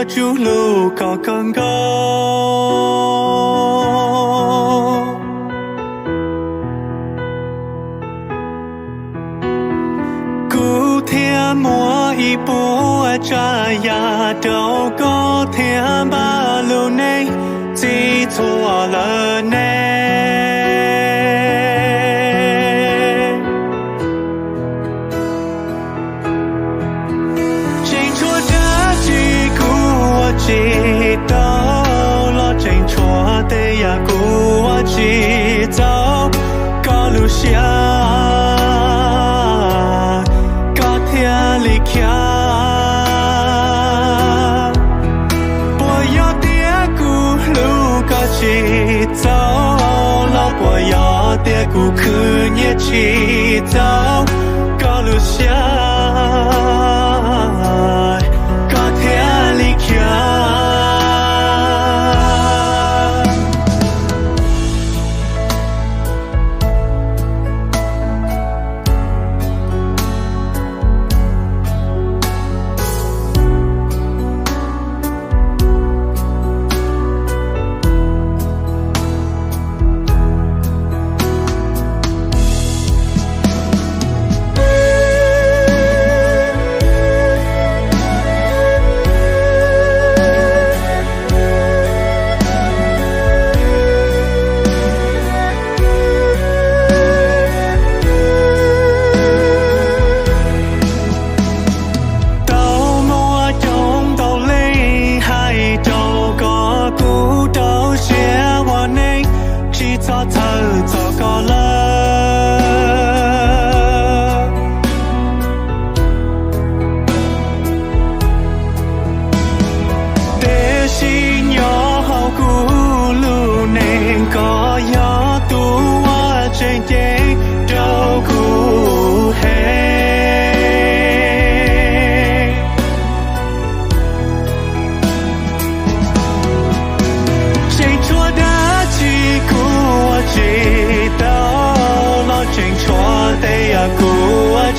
chú lù có con go cú thiên múa y bố cha ya đâu có thiên ba lù này chỉ thua lỡ nè chỉ đâu lo tranh chúa để ya của chỉ đâu có lưu xia có thiên lý kia bồi yo tia cu lưu có chỉ đâu lo bồi yo tia cu cứ nhẹ chỉ đâu có lưu xia có thiên lý kia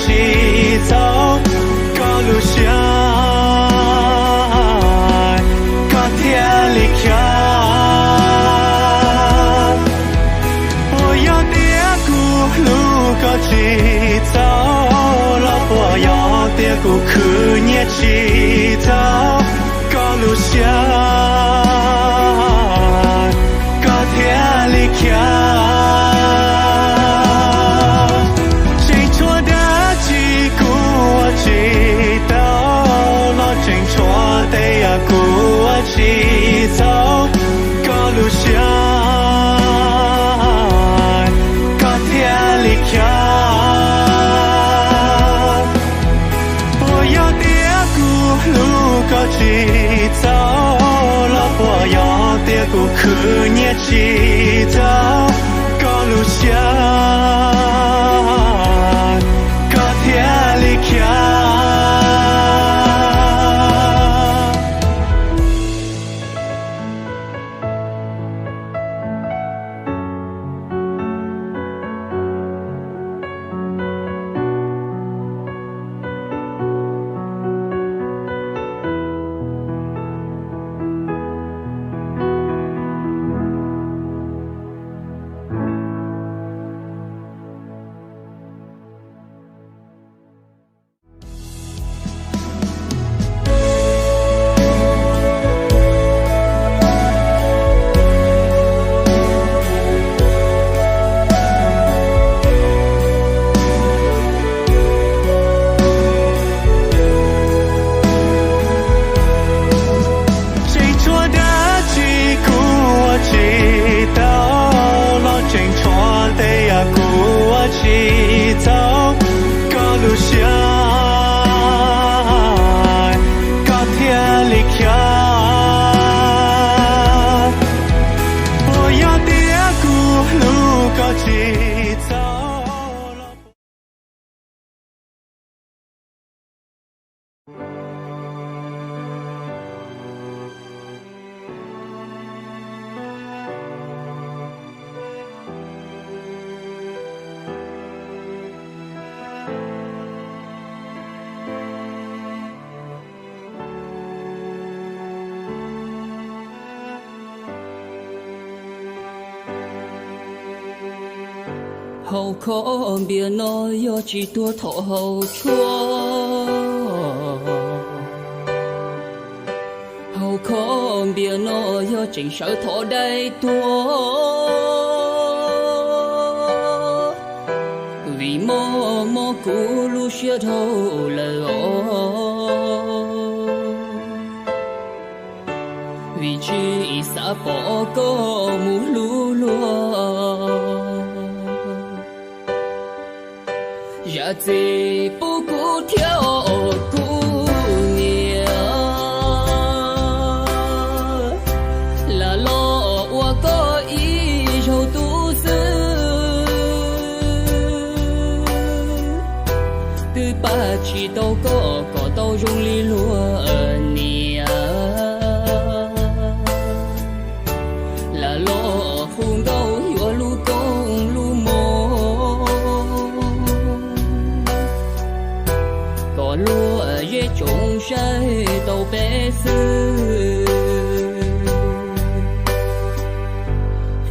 chỉ dấu có lưu xia có thiên lý kia bồi yo tia cu lưu có chỉ dấu lo bồi yo tia cu cứ nhẹ chỉ dấu có lưu xia có thiên lý kia chỉ dấu có lưu xia có thiên lý kia bồi yo tia cu lưu có chỉ dấu lo bồi yo tia cu cứ nhẹ chỉ dấu có lưu xia có thiên lý kia chỉ dấu có lưu xia có thiên lý kia bồi yo tia cu lưu có chỉ dấu hậu khó bia nói yo chỉ tua thọ hậu chúa hậu khó bia nói yo chỉnh sở thọ đầy tua vì mò cũ lu xia thâu lời vì chỉ xa bỏ có mù lu lúa giờ gì bố cũ theo cũ nhiều là lo qua có ý rồi tu sư từ ba chỉ đâu có đâu rung li lúa nhiều là lo phun đâu vừa lu công lu mồ có lúa dễ trồng trái đâu bé sư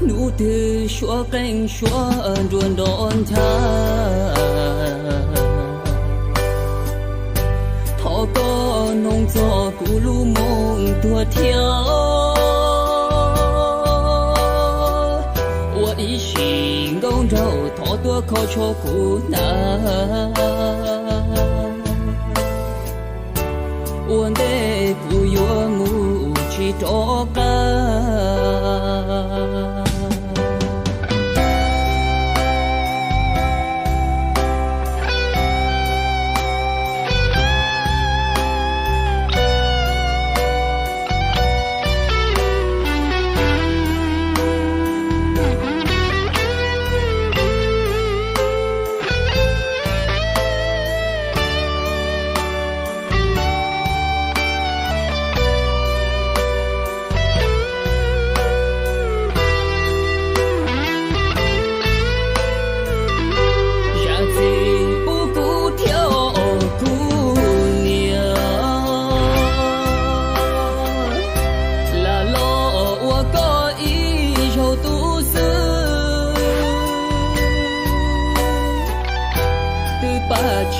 nụ từ xóa cánh xóa ruộng đón tha thọ có nông gió cũ lu mông tua theo ý xin gông râu thọ tua khó cho cũ na uốn đê cũ yua ngu chỉ cho ca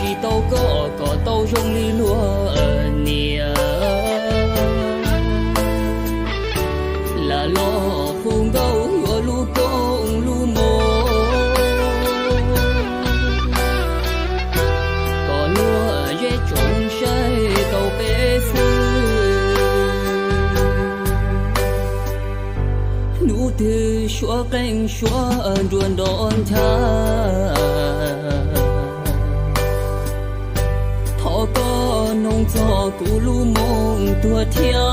chỉ đâu có đâu rung li lúa nhiều là lo phun đâu vừa lu công lu mồ có lúa dễ trồng trái đâu bé sư nụ từ xóa cánh xóa ruộng đón tha có nông gió cũ lu mông tua theo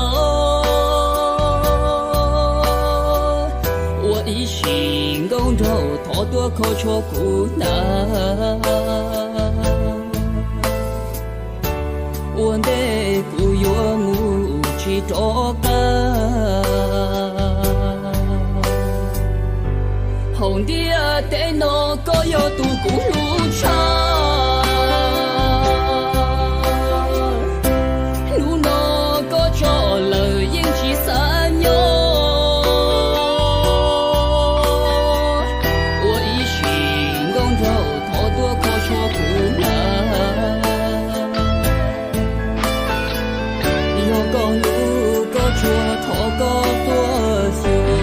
ý xin gông râu thọ tua khó cho cũ na uốn đê cũ yua ngu chỉ cho ca hồng đĩa tế nó có yo tu cũ lu cha lời yên chỉ xa nhau ôi xin gông râu thọ tua khó cho cũ na yo có lu có chua thọ có tua xưa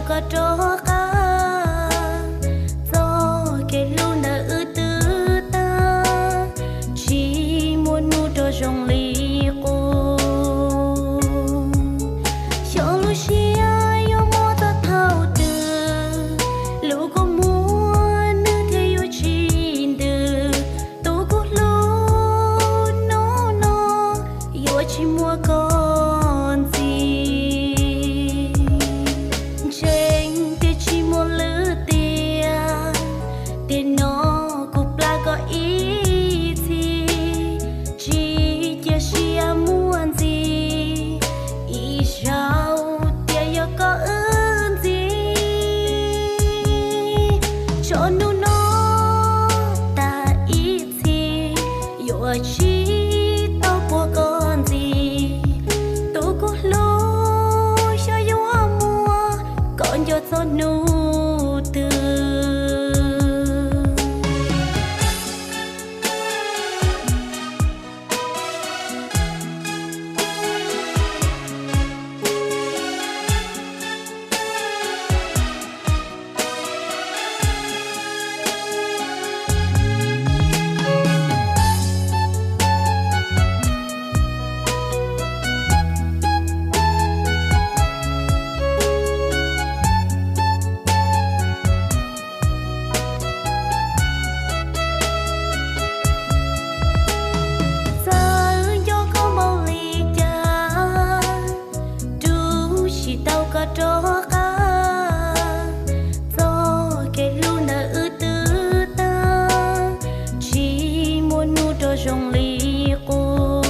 có tró cá do cái luôn đã ư tư ta chỉ muốn nu cho rong ly cô cho lu xia yo mo ta thao từ lu có muốn nữ thế yo chín từ tôi cũng lu nó yo chỉ mua con gì trên tia chỉ mua lứa tiền nó cũng là có ý gì chỉ chia sẻ muốn gì ý sao tia yo có ơn gì cho nó ta ý gì yo chỉ tao của con gì tôi cũng lối cho yo mua còn yo cho nu từ tró cá do cái luôn đã ư tư ta chỉ muốn nu cho rong ly cô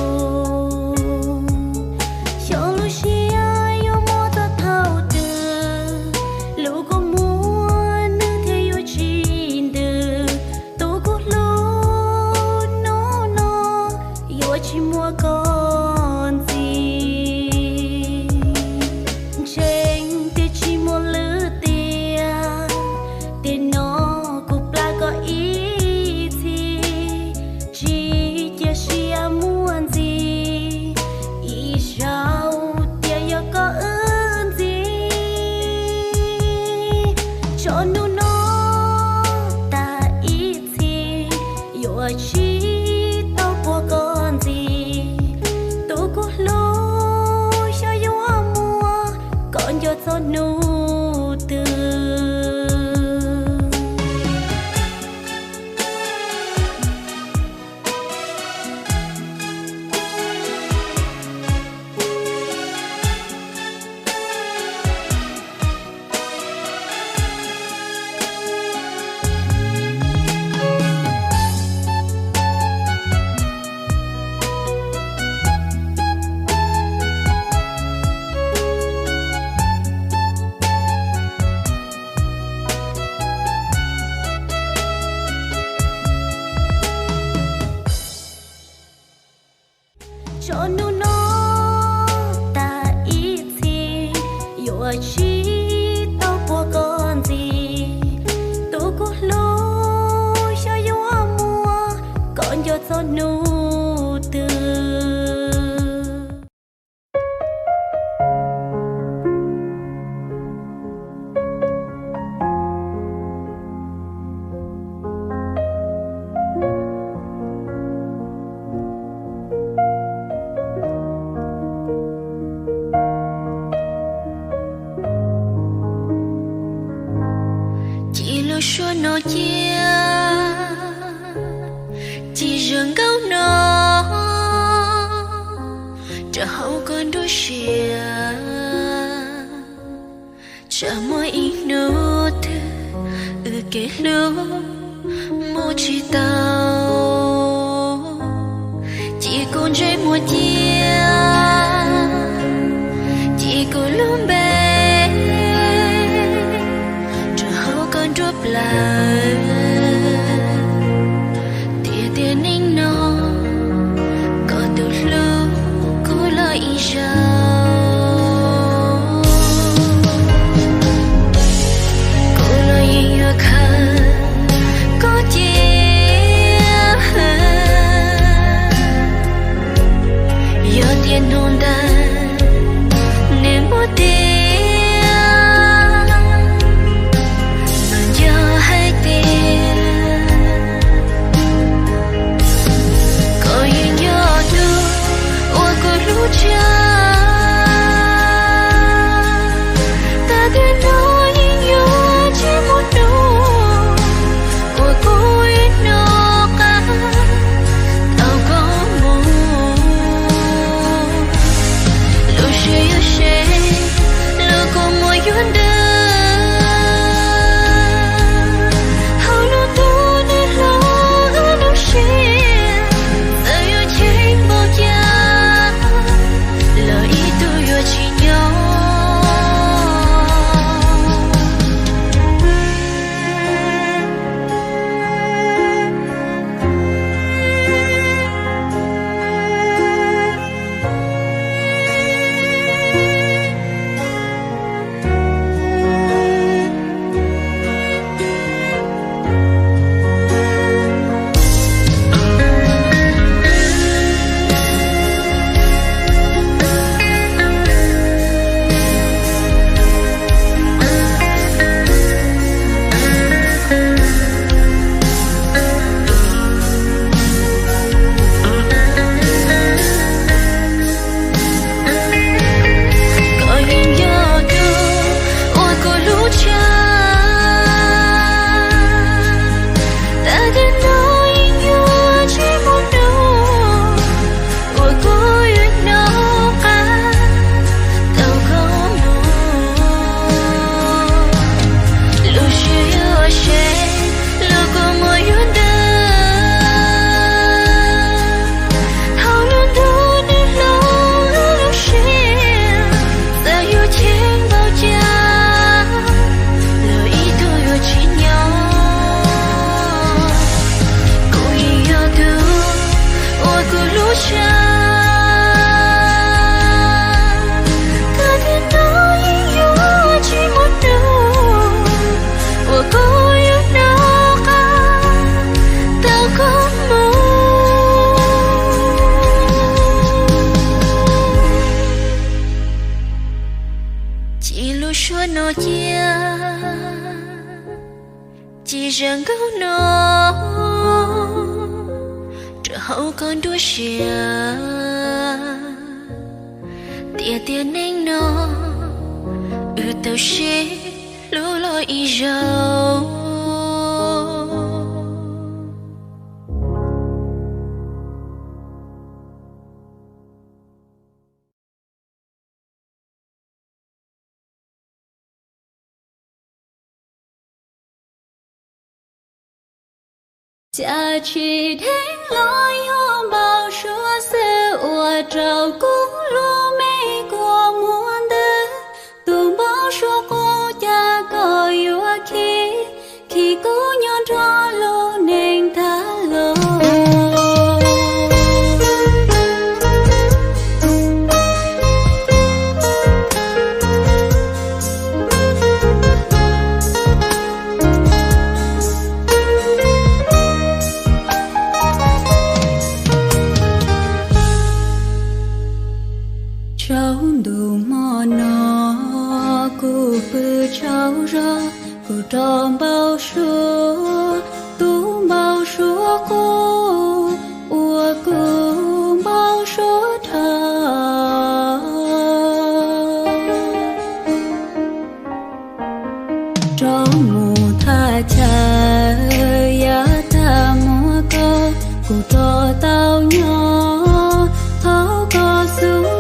cho lu xia yo mo ta thao từ lu có muốn nữ thế yo chín từ tôi cũng lu nó yo chỉ mua con gì trên tia chỉ mua lứa tiền nó cũng là có ý gì chỉ chia sẻ muốn gì ý sao tia yo có ơn gì cho nó ta ý gì yo chỉ tao của con gì tôi cũng lối cho yo mua còn yo cho nu từ cho nó ta ý gì yo chỉ tao của con gì tôi cũng lối cho yo mua còn yo cho nu từ cho nó chia chỉ riêng câu nó chờ hậu con đôi chia chờ mỗi ít nốt kể lúc một chỉ tao chỉ còn trái một chia chỉ còn lúc bé chờ hậu con drop lại tia tia ninh nó có từ lúc cô lại ra hồn ta nên một tia chia chỉ rằng câu nó trở hậu con đua xìa tia tia nên nó tao xí lú lôi y dâu cha chỉ đến lối hôm bao số xe ủa trào cũng lu mê của muôn đời tụi bao số cô cha có yêu khi cô nhon cho lô nên thả lô cháu đủ mò nó cô bự cháu ra cô tròn bao số tú bao số cô ua cô bao số thà trong mù tha cha ya ta mua cô cho tao nhỏ tháo có xuống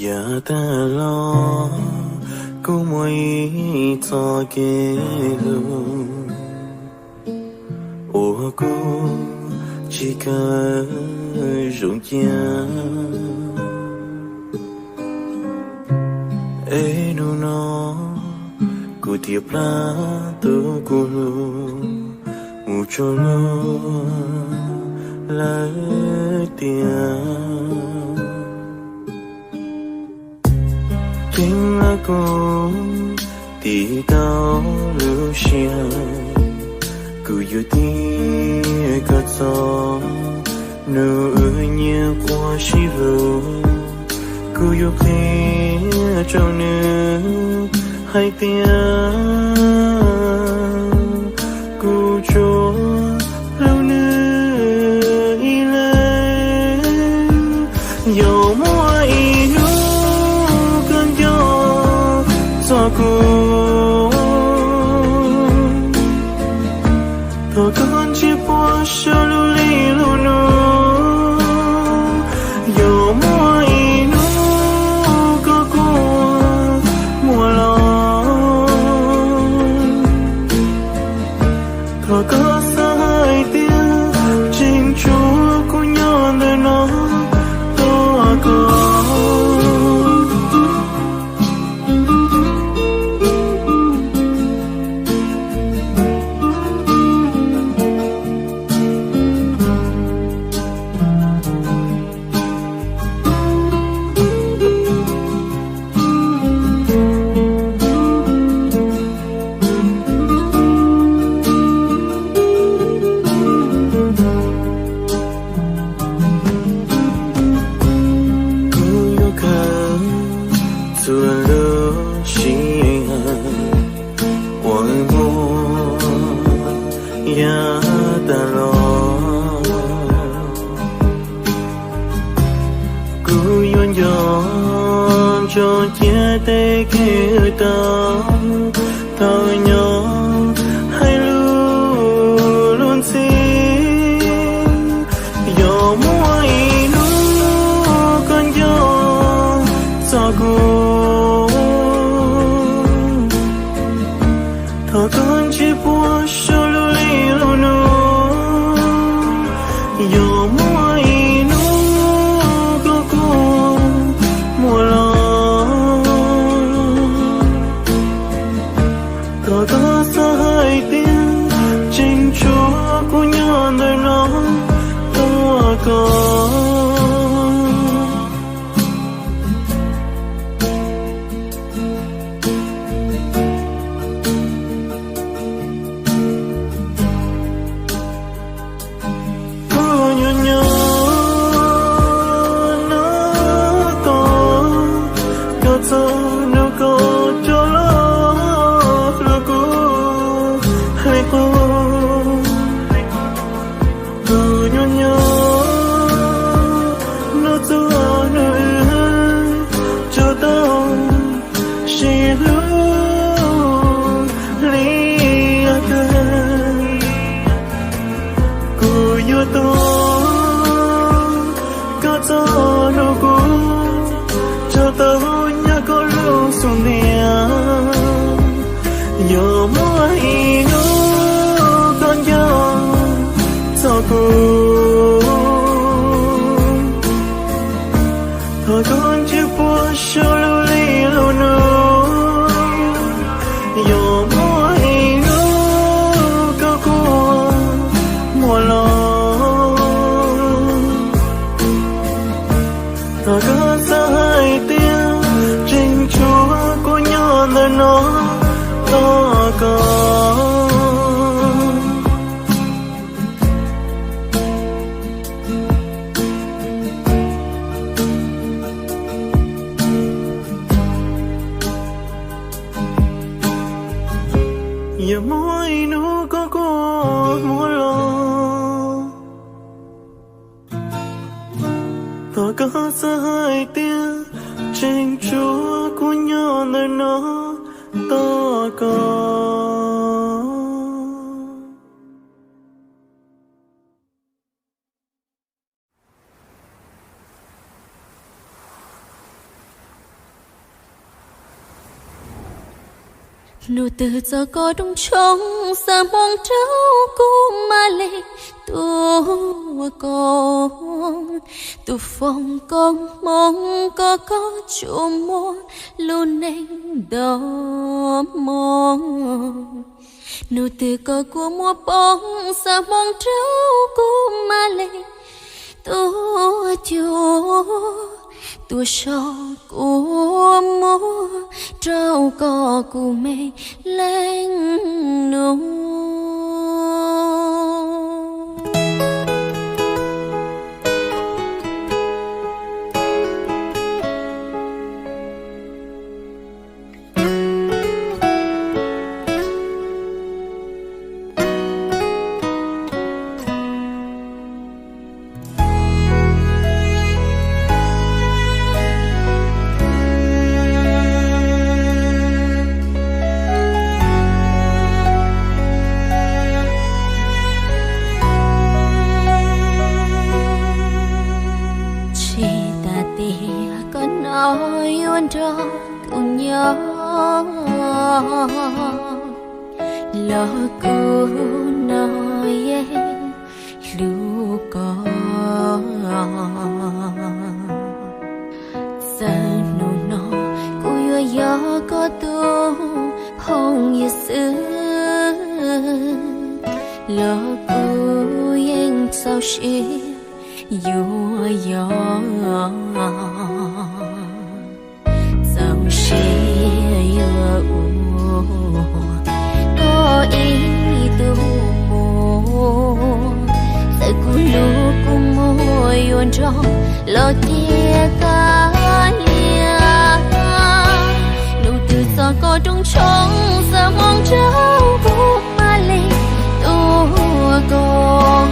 giờ ta lo cô mỗi cho kê luôn ô cô chỉ cần rụng chia ê nu nó cô tiệp la tu cô luôn ngủ cho luôn lấy tiền tiếng là cô tí cao lưu xia cứ yêu tiếng cất gió nửa nhẹ qua xí lù Cô yêu thế trong nữ hai tiếng cô cho lâu nữ y lên dầu mua y nu cơn gió gió cô thọ con chỉ bỏ sao lưu ly lưu nu dầu mua y nu có cô mùa lòng thọ có sai tiếng chính chúa của nhau nơi nó to có cho chia tay kia tao tao nhỏ hay luôn luôn xin gió mua y nu con gió gió cô thọ con chỉ buồn sao lưu ly lưu nu gió mua y nu có cô mùa lòng có sai tiếng chính chúa của nhau nơi nó to có yo mua y nu con gió gió cô thọ con chỉ buồn sao lưu ly lưu nu yo mua y nu có cô mùa lòng thọ có sai tiếng chính chúa của nhau nơi nó to có giờ mỗi nụ có cô mua lo to có sai tiếng chính chúa của nhau nơi nó to có nụ từ giờ có đông trong giờ mong trâu cô mà lệ tua con tu phong con mong có chỗ mua luôn nên đó mong nụ từ có của mua bóng giờ mong trâu cô mà lệ tua chúa tua cho của mua trâu có của mẹ lên nụ lo cô nói lu có giờ nụ nó cô yêu gió có tu hồng như xưa lo cô yên sao xí yêu gió sao xí yêu có ý tu mô tại cô lu cô môi yon trong lo kia cả lia nụ từ xa có trong trong xa mong cháu cô mà lì tua con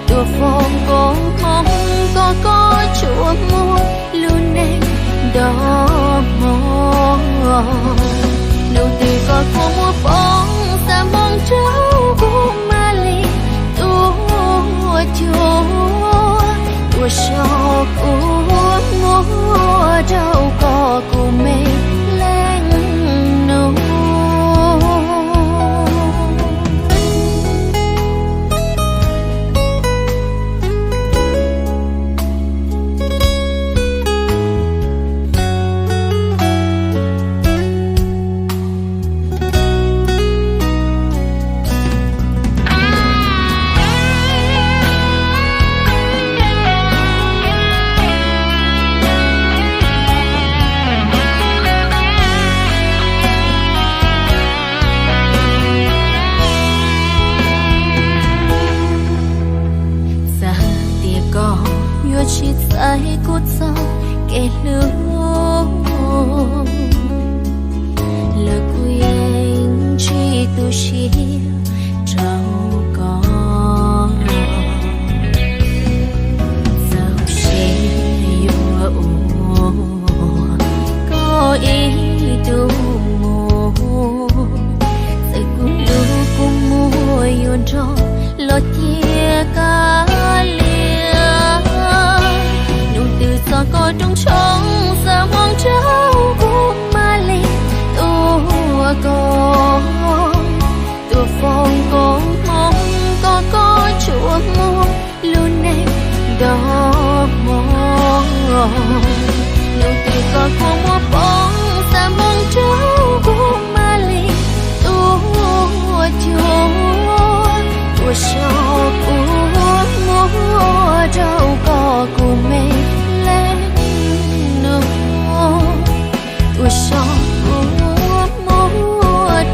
tua phong con không có chúa mua luôn nên đó mong nụ từ có cô mua phong xa mong cháu cô mà lì tua chúa tua sao cô mua đâu có cô mê lên nụ chỉ tại cốt sao kể lửa lời của anh chỉ tu chỉ trao con sao chỉ yêu có ý tu mô sai cũng lưu cũng mua yon trong lo chia cả sao có trong trong sao mong cháu cô mà lì tua con tua phong con không có chúa mua luôn này đó mong nụ từ có cô mua phong sao mong cháu cô mà lì tua chúa tua sao cô mua đâu có cô mê tua sao mua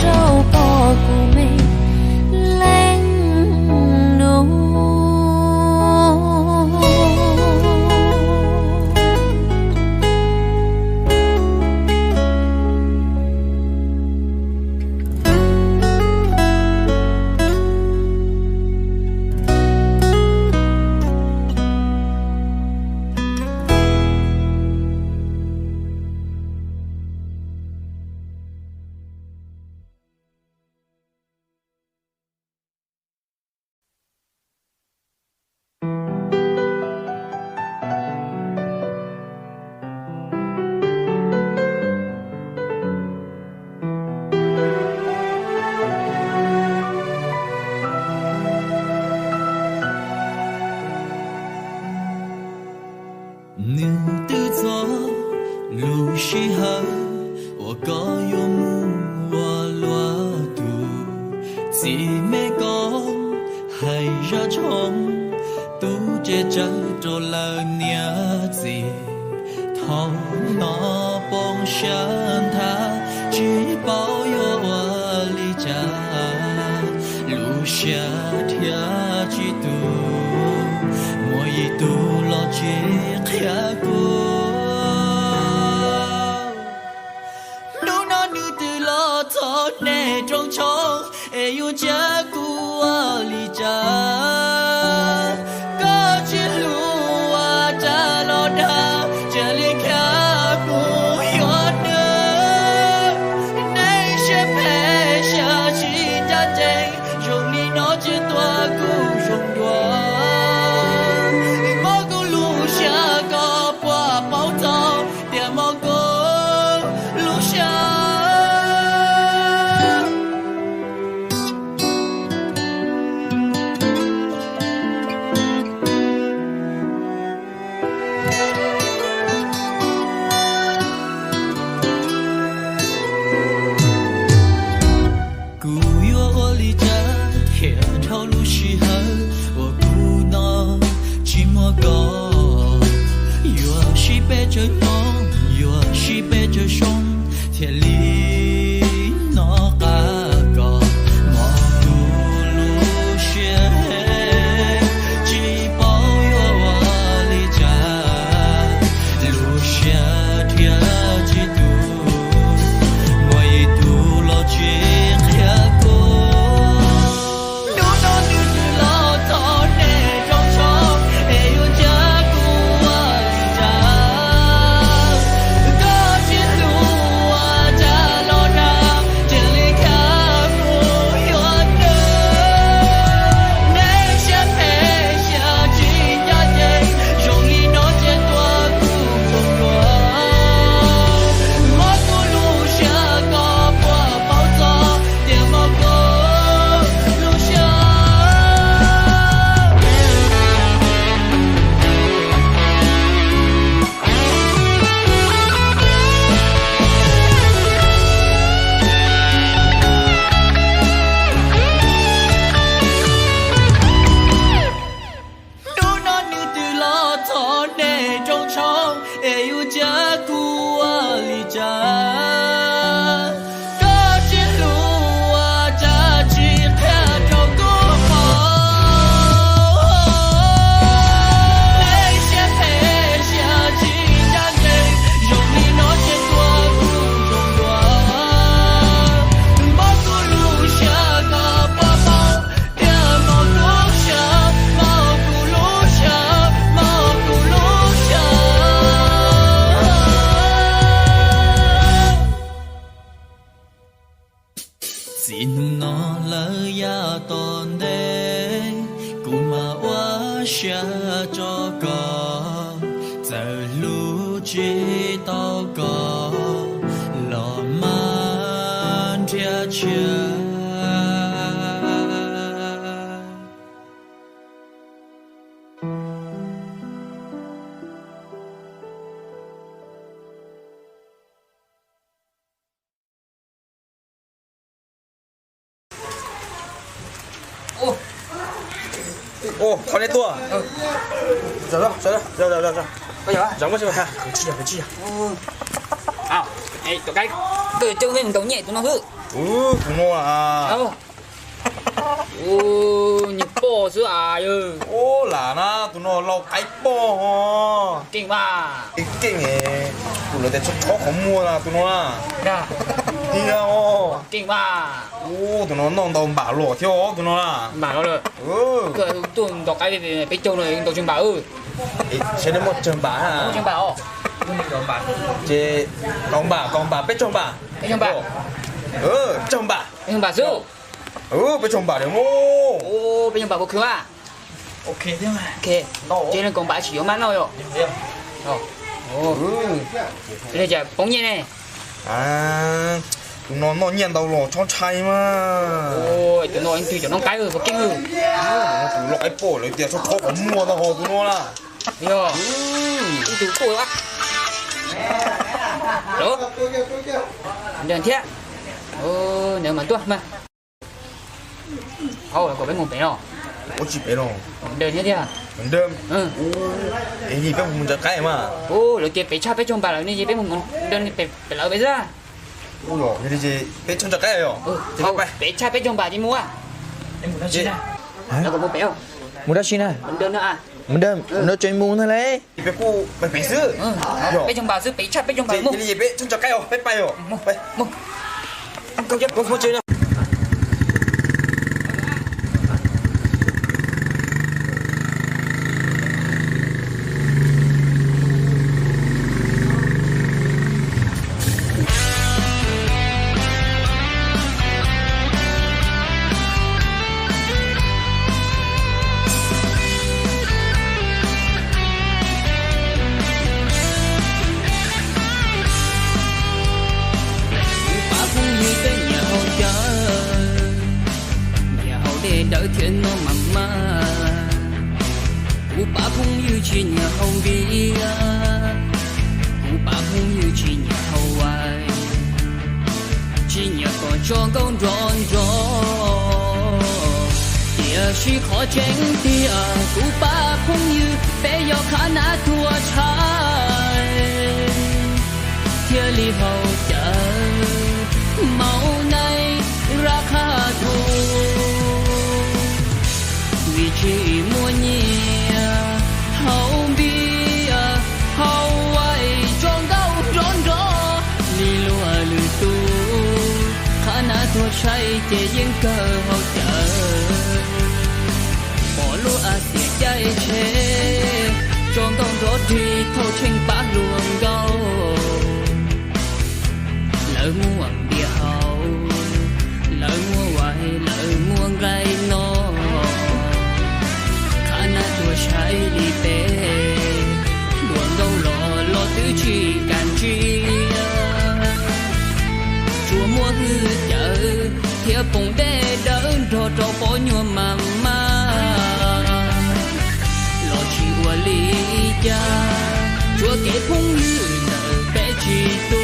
đâu có cô mê lên nụ Hãy subscribe cho kênh Ghiền Mì Gõ để không bỏ lỡ 铁里那个我不路线，只保佑我离家路线天几度，我一度老去黑过。路那女子老早那种虫，哎呦家姑我离家。Xin nó lỡ ya tòn đê Cú mà quá xa cho có Giờ lũ chỉ tao có Lò man chia chia Ồ, con này tua. Chờ. Bây giờ Giống quá xem phải chi à. à, ê, tụi cái từ chân lên tụi nhẹ tụi nó hư. Không ngon à. Nhịp bò sữa à ư. Là na, tụi nó lau cái bò. Kinh mà. Kinh ấy. Tụi nó để cho không mua là tụi nó à. Nè, Đi ra kinh mà. tụi nó nong đầu bả lỗ theo tụi nó à. Mà nó rồi. Cái tụi tụi cái bị trâu này tụi chân bảo ư. Sẽ đến một trường bả à. Chân bảo. Chế con bà biết trong bà. Cái chân bảo. Trong bà. Cái chân bảo sư. Biết trong bà đấy mô. Bây giờ bảo có cứu à. Ok thế mà. Ok. Trên này còn bà chỉ có mán thôi rồi. Đây là bóng nhẹ này. À, tụi nó nhận đầu lỗ cho chay mà. Ôi, tụi nó anh tùy cho nó cái ư, có kinh ư. Tụi nó cái bổ lấy tiền cho khó có mua đâu hồ tụi nó là. Bây giờ, tụi cô á. Đó. Đừng thế. Nếu mà tuột mà. Là có bên một bé rồi. Có chỉ bé đâu. Đơn thế à? Đơn. Ấy gì bé muốn cái mà. Rồi kia bé cha bé chồng bà là như gì bé muốn đơn bé lỡ bé ra. Ôi dồi, thế gì bé chồng cái rồi. Bé cha bé chồng bà đi mua à? Em muốn nói China. Nó có một bé không? Muốn nói China. Muốn đơn nữa à? Muốn đơn, nó chơi muốn thôi đấy. Bé cô, bé sư. Bé chồng bà sư, bé cha bé chồng bà mua. Thế gì bé chồng cái rồi, bé bay rồi. Mua. Câu chấp, có chơi đâu. đợi thiên nó mặn mà cụ bà không như chỉ nhà hậu đi cụ bà không như chỉ nhà hậu ai chỉ nhà còn cho con tròn tròn địa chỉ khó tránh tia cụ bà không như bé yo khả na thua trái thiên li hậu trời tu khả na thua say chỉ những cơ hậu chờ bỏ lúa à tiệt trái chế trong đông đốt đi thâu tranh bát luồng gâu lỡ mua bia hậu lỡ mua hoài lỡ mua gai nó khả na thua say đi bé luồng gâu lo tứ chi càng chi chùa mua hư chợ thiệp bông đê đỡ trò trò bỏ nhuộm mà lo chi qua lý cha chùa kể phong như nợ bé chi tu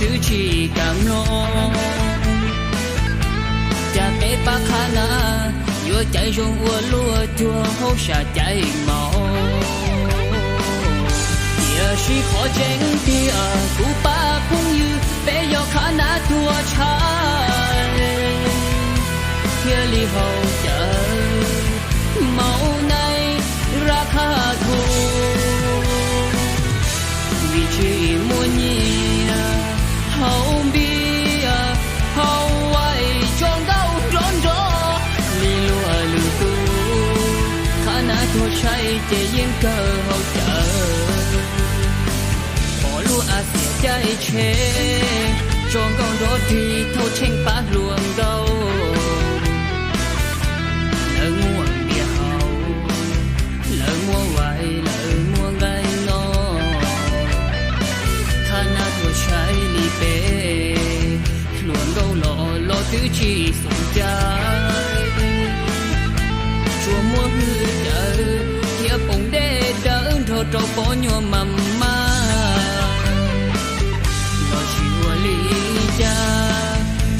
tứ chi cảm lo cha bé bác khả na vừa chạy rong vừa lúa chua hô xả chạy máu địa suy khó tranh tia cú ba cũng như bé do khả na thua trái kia li hậu chờ máu này ra khả thu vì chỉ muốn nhìn hậu bia hậu ai trong gấu trốn gió li lúa lư tu khả na thua say chỉ những cơ hậu chờ bỏ lúa à tiệt trái chế trong gấu đốt đi thâu tranh bát luồng gấu lỡ mua bia hậu lỡ mua hoài lỡ mua gai nó khả na thua say li bé luồng gấu lo tứ chi sung trái chùa mua hư chợ thiệp bông đê đỡ thơ trâu bỏ nhuộm mầm ma lo chùa lý cha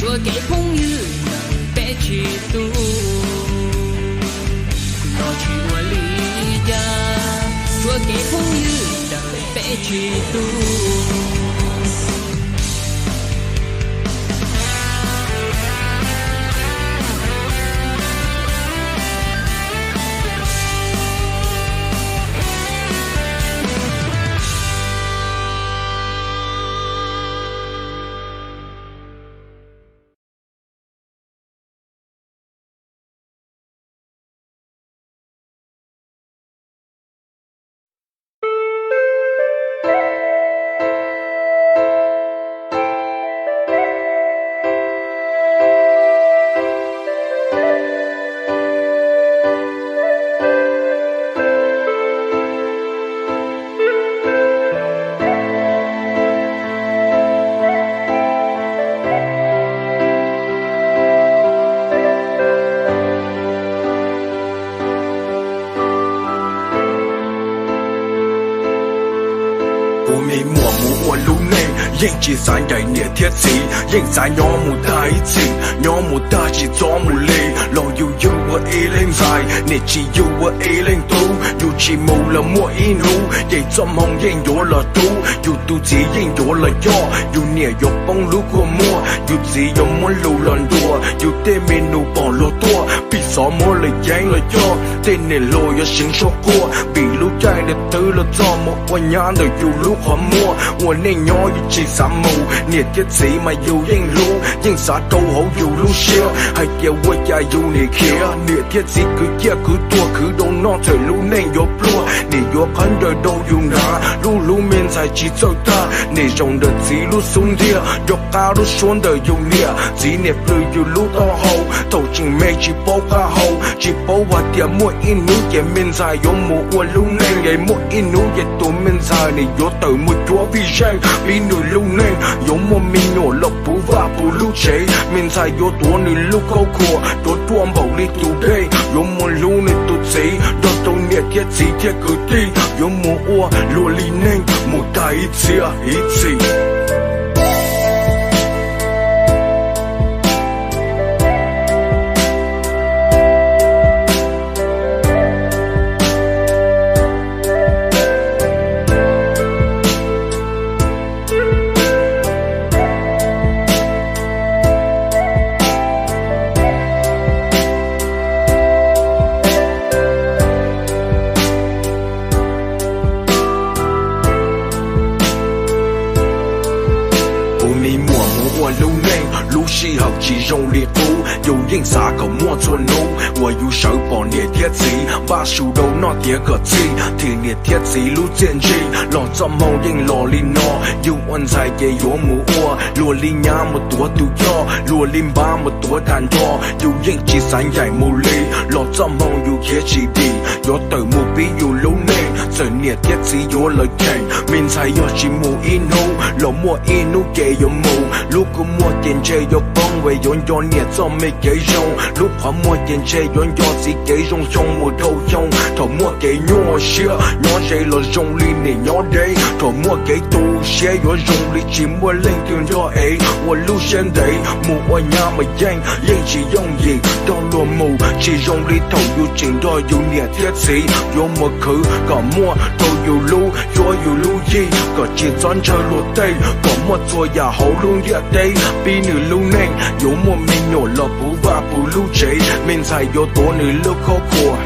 chùa kể phong như nợ bé chi tu lo chùa lý cha chùa kể phong như nợ bé chi tuยิ่งจีสายใหญ่เนี่ยเทียสียิ่งสายย้อมูตาอีจีย้อมูตาจีจ้อมูเลลองอยู่ว่าเอเล่งสายเนี่ยจีอยู่ว่าเอเล่งตูอยู่จีมูละมัวอีนูยิ่งจอมห้องยิ่งโยละตูอยู่ตูจียิ่งโยละย่ออยู่เนี่ยยกป้องลูกหัวมัวอยู่จียมมันลูลันดัวอยู่เตเมนูปอนโลตัวปีสองมัวเลยแย้งเลยย่อเตเนี่ยโลยสิงโชกัวปีลูกใจเนี่ยตื้อละจอมวันยานเดี๋ยวอยู่ลูกหัวมัววันเนี่ยย้ออยู่จี chỉ sám mù nhiệt thiết gì mà yêu yên lũ nhưng giá câu hậu yêu lũ xia hay kêu quay ya yêu nề kia nhiệt thiết gì cứ kia cứ tua cứ đâu nó trời lũ nên yo plua nề yo khăn đời đâu yêu na lũ lũ men sai chỉ cho ta nề rong đời gì lũ xuống dia yo cao lũ xuống đời yêu nia gì nề plui yêu lũ to hậu thầu chừng mê chỉ bao ca hậu chỉ bao và tiệm mua in nú ye men sai yo mua qua lũ nên ye mua in nú ye tụ men sai nề yo tự mua chúa vì sang vì nụ lũ nên yo mua mình nhổ lộc bù và bù lũ chế men sai yo tua nụ lũ câu khua tua tuam bảo đi tụ đây yo mua lũ nên tụ chế đó tụ nhiệt thiết gì thiết cứ đi yo mua ua lúa li nên một tay ít gì lũ nên lũ si học chỉ rong liệt cũ dù yên xã cầu mua cho nấu và dù sợ bỏ nhiệt thiết gì ba số đầu nó tiếc cỡ gì thì nhiệt thiết gì lũ trên gì lò chăm mong yên lò linh nó dù anh dài về gió mùa ua lùa linh nhá một tuổi tự do lùa linh ba một tuổi đàn cho dù yên chỉ sáng dài mù ly lò chăm mong dù khía chỉ đi gió từ mù bí dù lũ nên sợ nhiệt thiết gì gió lời kèn mình sai gió chỉ mù in hô lò mua in nụ kề gió mù lúc cũng mua tiền chơi gió bông về gió gió nhiệt cho mấy cái rong lúc họ mua tiền chơi gió gió chỉ cái rong trong một thâu trong thọ mua cái nhỏ xia nhỏ dây là rong li này nhỏ đây thọ mua cái tu xe gió rong li chỉ mua lên tiền cho ấy và lúc sen đấy mù ở nhà mà danh chỉ dùng gì đâu luôn mù chỉ rong li thầu yêu chuyện đó yêu nhiệt thiết gì yêu một khứ cả mua thầu yêu lú yêu lú gì cả chỉ chọn chơi lúa tây cả mua cho nhà hậu luôn địa đây bi nữ lú nên yêu mua mình nhỏ lọ bù và bù lú chế mình xài yêu tổ nữ lúc khó khổ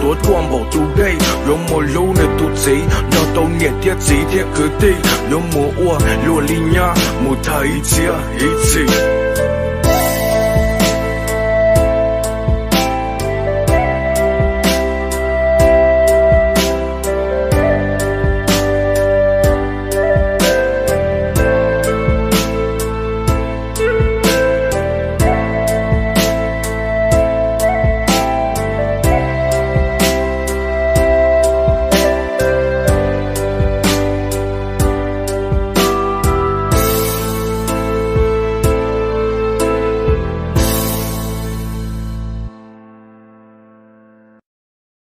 tổ tuam bảo tu đây yêu mua lú này tu gì nhau tàu nhiệt thiết gì thiết cứ đi yêu mua ua lúa li nha một thời chia ít gì